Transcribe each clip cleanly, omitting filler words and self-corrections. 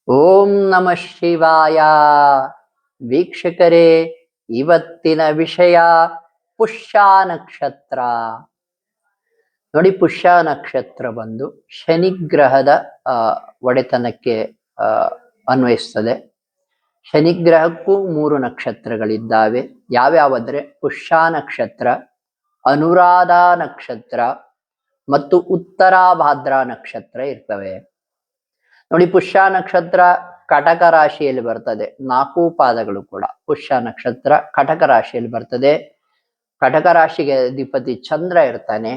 ಓಂ ನಮಃ ಶಿವಾಯ. ವೀಕ್ಷಕರೇ, ಇವತ್ತಿನ ವಿಷಯ ಪುಷ್ಯ ನಕ್ಷತ್ರ. ನೋಡಿ, ಪುಷ್ಯ ನಕ್ಷತ್ರ ಬಂದು ಶನಿಗ್ರಹದ ಒಡೆತನಕ್ಕೆ ಅನ್ವಯಿಸ್ತದೆ. ಶನಿಗ್ರಹಕ್ಕೂ 3 ನಕ್ಷತ್ರಗಳಿದ್ದಾವೆ. ಯಾವ್ಯಾವಂದ್ರೆ ಪುಷ್ಯ ನಕ್ಷತ್ರ, ಅನುರಾಧ ನಕ್ಷತ್ರ ಮತ್ತು ಉತ್ತರಾಭಾದ್ರ ನಕ್ಷತ್ರ ಇರ್ತವೆ. ನೋಡಿ, ಪುಷ್ಯ ನಕ್ಷತ್ರ ಕಟಕ ರಾಶಿಯಲ್ಲಿ ಬರ್ತದೆ. 4 ಪಾದಗಳು ಕೂಡ ಪುಷ್ಯ ನಕ್ಷತ್ರ ಕಟಕ ರಾಶಿಯಲ್ಲಿ ಬರ್ತದೆ. ಕಟಕ ರಾಶಿಗೆ ಅಧಿಪತಿ ಚಂದ್ರ ಇರ್ತಾನೆ.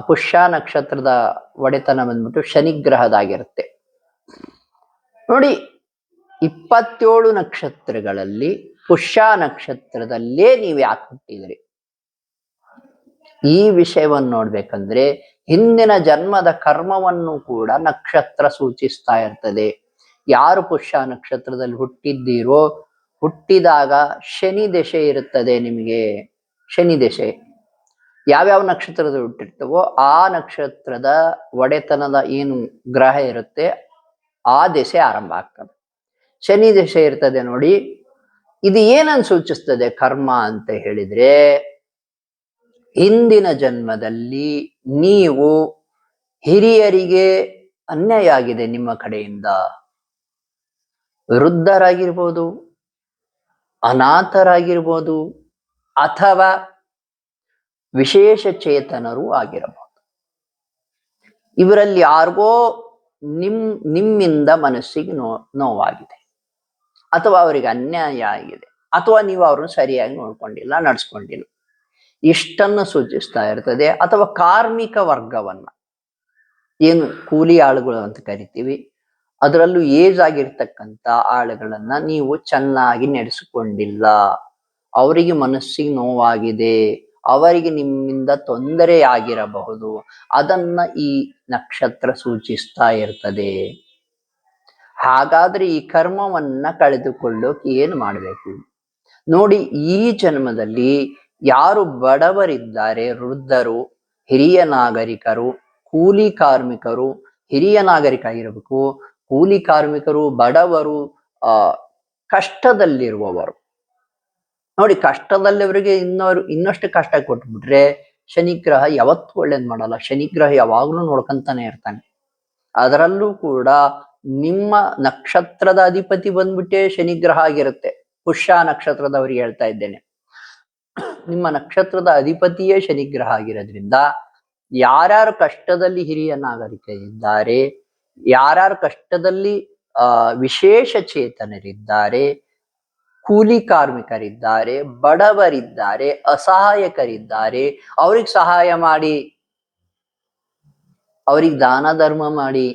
ಪುಷ್ಯ ನಕ್ಷತ್ರದ ಒಡೆತನ ಬಂದ್ಬಿಟ್ಟು ಶನಿಗ್ರಹದಾಗಿರುತ್ತೆ. ನೋಡಿ, 27 ನಕ್ಷತ್ರಗಳಲ್ಲಿ ಪುಷ್ಯ ನಕ್ಷತ್ರದಲ್ಲೇ ನೀವು ಯಾಕೆ ಹುಟ್ಟಿದ್ರಿ? ಈ ವಿಷಯವನ್ನು ನೋಡ್ಬೇಕಂದ್ರೆ ಹಿಂದಿನ ಜನ್ಮದ ಕರ್ಮವನ್ನು ಕೂಡ ನಕ್ಷತ್ರ ಸೂಚಿಸ್ತಾ ಇರ್ತದೆ. ಯಾರು ಪುಷ್ಯ ನಕ್ಷತ್ರದಲ್ಲಿ ಹುಟ್ಟಿದ್ದೀರೋ, ಹುಟ್ಟಿದಾಗ ಶನಿ ದಶೆ ಇರುತ್ತದೆ ನಿಮಗೆ. ಶನಿ ದಶೆ ಯಾವ್ಯಾವ ನಕ್ಷತ್ರದಲ್ಲಿ ಹುಟ್ಟಿರ್ತವೋ ಆ ನಕ್ಷತ್ರದ ಒಡೆತನದ ಏನು ಗ್ರಹ ಇರುತ್ತೆ ಆ ದಶೆ ಆರಂಭ ಆಗ್ತದೆ. ಶನಿ ದಶೆ ಇರ್ತದೆ ನೋಡಿ. ಇದು ಏನನ್ನು ಸೂಚಿಸ್ತದೆ ಕರ್ಮ ಅಂತ ಹೇಳಿದ್ರೆ, ಹಿಂದಿನ ಜನ್ಮದಲ್ಲಿ ನೀವು ಹಿರಿಯರಿಗೆ ಅನ್ಯಾಯ ಆಗಿದೆ ನಿಮ್ಮ ಕಡೆಯಿಂದ. ವೃದ್ಧರಾಗಿರ್ಬೋದು, ಅನಾಥರಾಗಿರ್ಬೋದು, ಅಥವಾ ವಿಶೇಷ ಚೇತನರು ಆಗಿರಬಹುದು. ಇವರಲ್ಲಿ ಯಾರಿಗೋ ನಿಮ್ಮಿಂದ ಮನಸ್ಸಿಗೆ ನೋವಾಗಿದೆ, ಅಥವಾ ಅವರಿಗೆ ಅನ್ಯಾಯ ಆಗಿದೆ, ಅಥವಾ ನೀವು ಅವ್ರನ್ನ ಸರಿಯಾಗಿ ನೋಡ್ಕೊಂಡಿಲ್ಲ, ನಡ್ಸ್ಕೊಂಡಿಲ್ಲ. ಇಷ್ಟನ್ನು ಸೂಚಿಸ್ತಾ ಇರ್ತದೆ. ಅಥವಾ ಕಾರ್ಮಿಕ ವರ್ಗವನ್ನ, ಏನು ಕೂಲಿ ಆಳುಗಳು ಅಂತ ಕರಿತೀವಿ, ಅದರಲ್ಲೂ ಏಜ್ ಆಗಿರ್ತಕ್ಕಂಥ ಆಳುಗಳನ್ನ ನೀವು ಚೆನ್ನಾಗಿ ನಡೆಸಿಕೊಂಡಿಲ್ಲ, ಅವರಿಗೆ ಮನಸ್ಸಿಗೆ ನೋವಾಗಿದೆ, ಅವರಿಗೆ ನಿಮ್ಮಿಂದ ತೊಂದರೆ ಆಗಿರಬಹುದು. ಅದನ್ನ ಈ ನಕ್ಷತ್ರ ಸೂಚಿಸ್ತಾ ಇರ್ತದೆ. ಹಾಗಾದ್ರೆ ಈ ಕರ್ಮವನ್ನ ಕಳೆದುಕೊಳ್ಳೋಕೆ ಏನು ಮಾಡಬೇಕು ನೋಡಿ. ಈ ಜನ್ಮದಲ್ಲಿ ಯಾರು ಬಡವರಿದ್ದಾರೆ, ವೃದ್ಧರು, ಹಿರಿಯ ನಾಗರಿಕರು, ಕೂಲಿ ಕಾರ್ಮಿಕರು, ಹಿರಿಯ ನಾಗರಿಕ ಆಗಿರಬೇಕು, ಕೂಲಿ ಕಾರ್ಮಿಕರು, ಬಡವರು, ಕಷ್ಟದಲ್ಲಿರುವವರು. ನೋಡಿ, ಕಷ್ಟದಲ್ಲಿವರಿಗೆ ಇನ್ನಷ್ಟು ಕಷ್ಟ ಕೊಟ್ಬಿಟ್ರೆ ಶನಿಗ್ರಹ ಯಾವತ್ತೂ ಒಳ್ಳೇದ್ ಮಾಡಲ್ಲ. ಶನಿಗ್ರಹ ಯಾವಾಗ್ಲೂ ನೋಡ್ಕೊಂತಾನೆ ಇರ್ತಾನೆ. ಅದರಲ್ಲೂ ಕೂಡ ನಿಮ್ಮ ನಕ್ಷತ್ರದ ಅಧಿಪತಿ ಬಂದ್ಬಿಟ್ಟೆ ಶನಿಗ್ರಹ ಆಗಿರುತ್ತೆ. ಪುಷ್ಯ ನಕ್ಷತ್ರದವರಿಗೆ ಹೇಳ್ತಾ ಇದ್ದೇನೆ. ನಿಮ್ಮ ನಕ್ಷತ್ರದ ಅಧಿಪತಿಯೇ ಶನಿಗ್ರಹ ಆಗಿರೋದ್ರಿಂದ ಯಾರ್ಯಾರು ಕಷ್ಟದಲ್ಲಿ ಹಿರಿಯ ನಾಗರಿಕ ಇದ್ದಾರೆ, ಯಾರ್ಯಾರು ಕಷ್ಟದಲ್ಲಿ ವಿಶೇಷ ಚೇತನರಿದ್ದಾರೆ, ಕೂಲಿ ಕಾರ್ಮಿಕರಿದ್ದಾರೆ, ಬಡವರಿದ್ದಾರೆ, ಅಸಹಾಯಕರಿದ್ದಾರೆ, ಅವ್ರಿಗೆ ಸಹಾಯ ಮಾಡಿ, ಅವ್ರಿಗೆ ದಾನ ಧರ್ಮ ಮಾಡಿ.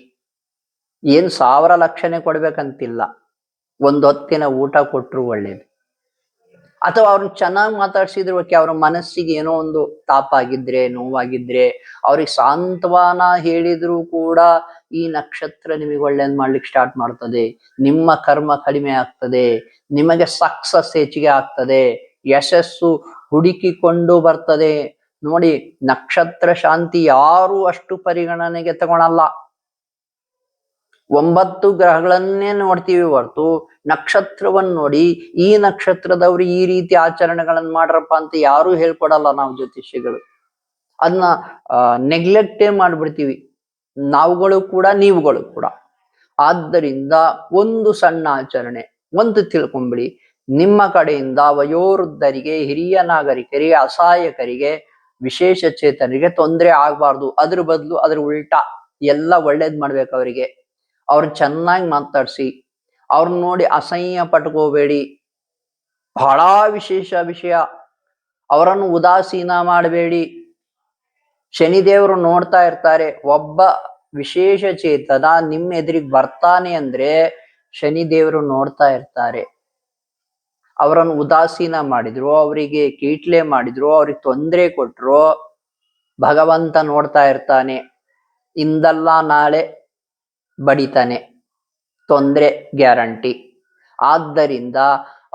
ಏನ್ 1000 ಲಕ್ಷನೇ ಕೊಡ್ಬೇಕಂತಿಲ್ಲ, ಹೊತ್ತಿನ ಊಟ ಕೊಟ್ರು ಒಳ್ಳೇದು. ಅಥವಾ ಅವ್ರನ್ನ ಚೆನ್ನಾಗಿ ಮಾತಾಡ್ಸಿದ್ರು ಓಕೆ. ಅವ್ರ ಮನಸ್ಸಿಗೆ ಏನೋ ಒಂದು ತಾಪ ಆಗಿದ್ರೆ, ನೋವಾಗಿದ್ರೆ, ಅವ್ರಿಗೆ ಸಾಂತ್ವನ ಹೇಳಿದ್ರು ಕೂಡ ಈ ನಕ್ಷತ್ರ ನಿಮಗೆ ಒಳ್ಳೇದ್ ಮಾಡ್ಲಿಕ್ಕೆ ಸ್ಟಾರ್ಟ್ ಮಾಡ್ತದೆ. ನಿಮ್ಮ ಕರ್ಮ ಕಡಿಮೆ ಆಗ್ತದೆ, ನಿಮಗೆ ಸಕ್ಸಸ್ ಹೆಚ್ಚಿಗೆ ಆಗ್ತದೆ, ಯಶಸ್ಸು ಹುಡುಕಿಕೊಂಡು ಬರ್ತದೆ. ನೋಡಿ, ನಕ್ಷತ್ರ ಶಾಂತಿ ಯಾರು ಅಷ್ಟು ಪರಿಗಣನೆಗೆ ತಗೊಳಲ್ಲ. 9 ಗ್ರಹಗಳನ್ನೇ ನೋಡ್ತೀವಿ ಹೊರತು ನಕ್ಷತ್ರವನ್ನು ನೋಡಿ ಈ ನಕ್ಷತ್ರದವ್ರು ಈ ರೀತಿ ಆಚರಣೆಗಳನ್ನ ಮಾಡ್ರಪ್ಪ ಅಂತ ಯಾರು ಹೇಳ್ಕೊಡಲ್ಲ ನಾವು ಜ್ಯೋತಿಷಿಗಳು. ಅದನ್ನ ನೆಗ್ಲೆಕ್ಟೇ ಮಾಡ್ಬಿಡ್ತೀವಿ, ನಾವುಗಳು ಕೂಡ, ನೀವುಗಳು ಕೂಡ. ಆದ್ದರಿಂದ ಒಂದು ಸಣ್ಣ ಆಚರಣೆ ಒಂದು ತಿಳ್ಕೊಂಬಿಡಿ. ನಿಮ್ಮ ಕಡೆಯಿಂದ ವಯೋವೃದ್ಧರಿಗೆ, ಹಿರಿಯ ನಾಗರಿಕರಿಗೆ, ಅಸಹಾಯಕರಿಗೆ, ವಿಶೇಷ ಚೇತನರಿಗೆ ತೊಂದರೆ ಆಗ್ಬಾರ್ದು. ಅದ್ರ ಬದಲು ಅದ್ರ ಉಲ್ಟಾ ಎಲ್ಲ ಒಳ್ಳೇದ್ ಮಾಡ್ಬೇಕು. ಅವರಿಗೆ ಅವ್ರನ್ನ ಚೆನ್ನಾಗಿ ಮಾತಾಡ್ಸಿ, ಅವ್ರನ್ನ ನೋಡಿ ಅಸಹ್ಯ ಪಟ್ಕೋಬೇಡಿ. ಬಹಳ ವಿಶೇಷ ವಿಷಯ, ಅವರನ್ನು ಉದಾಸೀನ ಮಾಡಬೇಡಿ. ಶನಿದೇವರು ನೋಡ್ತಾ ಇರ್ತಾರೆ. ಒಬ್ಬ ವಿಶೇಷ ಚೇತನ ನಿಮ್ಮ ಎದುರಿಗೆ ಬರ್ತಾನೆ ಅಂದ್ರೆ ಶನಿದೇವರು ನೋಡ್ತಾ ಇರ್ತಾರೆ. ಅವರನ್ನು ಉದಾಸೀನ ಮಾಡಿದ್ರು, ಅವರಿಗೆ ಕೀಟ್ಲೆ ಮಾಡಿದ್ರು, ಅವ್ರಿಗೆ ತೊಂದರೆ ಕೊಟ್ರು, ಭಗವಂತ ನೋಡ್ತಾ ಇರ್ತಾನೆ. ಇಂದಲ್ಲ ನಾಳೆ ಬಡಿತಾನೆ, ತೊಂದರೆ ಗ್ಯಾರಂಟಿ. ಆದ್ದರಿಂದ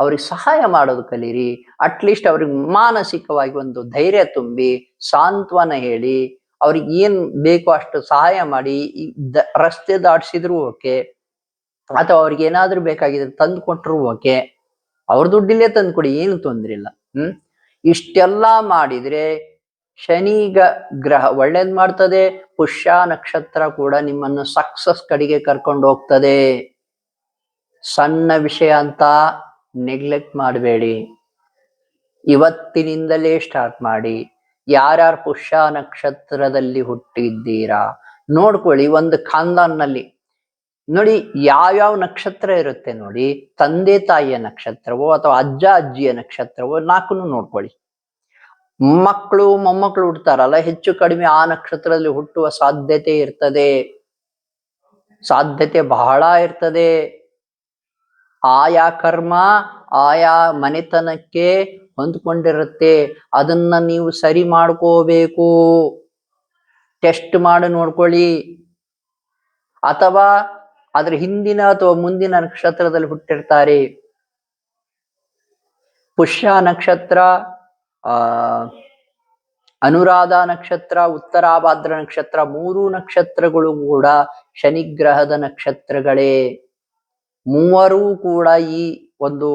ಅವ್ರಿಗೆ ಸಹಾಯ ಮಾಡೋದು ಕಲೀರಿ. ಅಟ್ಲೀಸ್ಟ್ ಅವ್ರಿಗೆ ಮಾನಸಿಕವಾಗಿ ಒಂದು ಧೈರ್ಯ ತುಂಬಿ, ಸಾಂತ್ವನ ಹೇಳಿ, ಅವ್ರಿಗೆ ಏನ್ ಬೇಕೋ ಅಷ್ಟು ಸಹಾಯ ಮಾಡಿ. ರಸ್ತೆ ದಾಟಿಸಿದ್ರು ಓಕೆ, ಅಥವಾ ಅವ್ರಿಗೆ ಏನಾದ್ರೂ ಬೇಕಾಗಿದ್ರೆ ತಂದು ಕೊಟ್ರು ಓಕೆ, ಅವ್ರ ದುಡ್ಡಿಲ್ಲೇ ತಂದು ಕೊಡಿ, ಏನು ತೊಂದ್ರೆ ಇಲ್ಲ. ಇಷ್ಟೆಲ್ಲ ಮಾಡಿದ್ರೆ ಶನಿ ಗ್ರಹ ಒಳ್ಳೇದ್ ಮಾಡ್ತದೆ. ಪುಷ್ಯ ನಕ್ಷತ್ರ ಕೂಡ ನಿಮ್ಮನ್ನು ಸಕ್ಸಸ್ ಕಡೆಗೆ ಕರ್ಕೊಂಡು ಹೋಗ್ತದೆ. ಸಣ್ಣ ವಿಷಯ ಅಂತ ನೆಗ್ಲೆಕ್ಟ್ ಮಾಡಬೇಡಿ. ಇವತ್ತಿನಿಂದಲೇ ಸ್ಟಾರ್ಟ್ ಮಾಡಿ. ಯಾರ್ಯಾರು ಪುಷ್ಯ ನಕ್ಷತ್ರದಲ್ಲಿ ಹುಟ್ಟಿದ್ದೀರಾ ನೋಡ್ಕೊಳ್ಳಿ. ಒಂದು ಖಾನ್ದಾನ್ನಲ್ಲಿ ನೋಡಿ ಯಾವ್ಯಾವ ನಕ್ಷತ್ರ ಇರುತ್ತೆ ನೋಡಿ, ತಂದೆ ತಾಯಿಯ ನಕ್ಷತ್ರವೋ ಅಥವಾ ಅಜ್ಜ ಅಜ್ಜಿಯ ನಕ್ಷತ್ರವೋ ನಾಲ್ಕನ್ನು ನೋಡ್ಕೊಳ್ಳಿ. ಮಕ್ಕಳು ಮೊಮ್ಮಕ್ಕಳು ಹುಟ್ಟುತ್ತಾರಲ್ಲ, ಹೆಚ್ಚು ಕಡಿಮೆ ಆ ನಕ್ಷತ್ರದಲ್ಲಿ ಹುಟ್ಟುವ ಸಾಧ್ಯತೆ ಇರ್ತದೆ, ಸಾಧ್ಯತೆ ಬಹಳ ಇರ್ತದೆ. ಆಯಾ ಕರ್ಮ ಆಯಾ ಮನೆತನಕ್ಕೆ ಹೊಂದ್ಕೊಂಡಿರುತ್ತೆ. ಅದನ್ನ ನೀವು ಸರಿ ಮಾಡ್ಕೋಬೇಕು. ಟೆಸ್ಟ್ ಮಾಡಿ ನೋಡ್ಕೊಳ್ಳಿ. ಅಥವಾ ಅದ್ರ ಹಿಂದಿನ ಅಥವಾ ಮುಂದಿನ ನಕ್ಷತ್ರದಲ್ಲಿ ಹುಟ್ಟಿರ್ತಾರೆ. ಪುಷ್ಯ ನಕ್ಷತ್ರ, ಅನುರಾಧ ನಕ್ಷತ್ರ, ಉತ್ತರಾಭಾದ್ರ ನಕ್ಷತ್ರ, 3 ನಕ್ಷತ್ರಗಳು ಕೂಡ ಶನಿಗ್ರಹದ ನಕ್ಷತ್ರಗಳೇ. ಮೂವರೂ ಕೂಡ ಈ ಒಂದು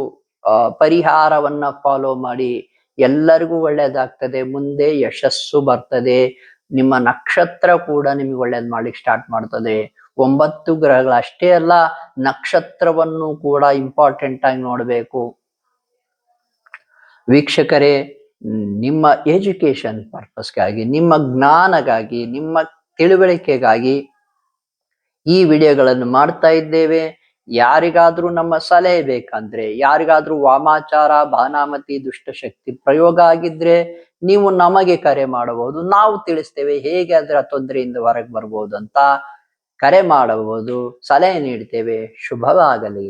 ಪರಿಹಾರವನ್ನ ಫಾಲೋ ಮಾಡಿ. ಎಲ್ಲರಿಗೂ ಒಳ್ಳೇದಾಗ್ತದೆ. ಮುಂದೆ ಯಶಸ್ಸು ಬರ್ತದೆ. ನಿಮ್ಮ ನಕ್ಷತ್ರ ಕೂಡ ನಿಮ್ಗೆ ಒಳ್ಳೇದ್ ಮಾಡ್ಲಿಕ್ಕೆ ಸ್ಟಾರ್ಟ್ ಮಾಡ್ತದೆ. 9 ಗ್ರಹಗಳು ಅಷ್ಟೇ ಅಲ್ಲ, ನಕ್ಷತ್ರವನ್ನು ಕೂಡ ಇಂಪಾರ್ಟೆಂಟ್ ಆಗಿ ನೋಡ್ಬೇಕು. ವೀಕ್ಷಕರೇ, ನಿಮ್ಮ ಎಜುಕೇಶನ್ ಪರ್ಪಸ್ಗಾಗಿ, ನಿಮ್ಮ ಜ್ಞಾನಗಾಗಿ, ನಿಮ್ಮ ತಿಳುವಳಿಕೆಗಾಗಿ ಈ ವಿಡಿಯೋಗಳನ್ನು ಮಾಡ್ತಾ ಇದ್ದೇವೆ. ಯಾರಿಗಾದ್ರೂ ನಮ್ಮ ಸಲಹೆ ಬೇಕಂದ್ರೆ, ಯಾರಿಗಾದ್ರೂ ವಾಮಾಚಾರ, ಬಾನಾಮತಿ, ದುಷ್ಟಶಕ್ತಿ ಪ್ರಯೋಗ ಆಗಿದ್ರೆ ನೀವು ನಮಗೆ ಕರೆ ಮಾಡಬಹುದು. ನಾವು ತಿಳಿಸ್ತೇವೆ ಹೇಗೆ ಅದರ ತೊಂದರೆಯಿಂದ ಹೊರಗೆ ಬರ್ಬೋದು ಅಂತ. ಕರೆ ಮಾಡಬಹುದು, ಸಲಹೆ ನೀಡ್ತೇವೆ. ಶುಭವಾಗಲಿ.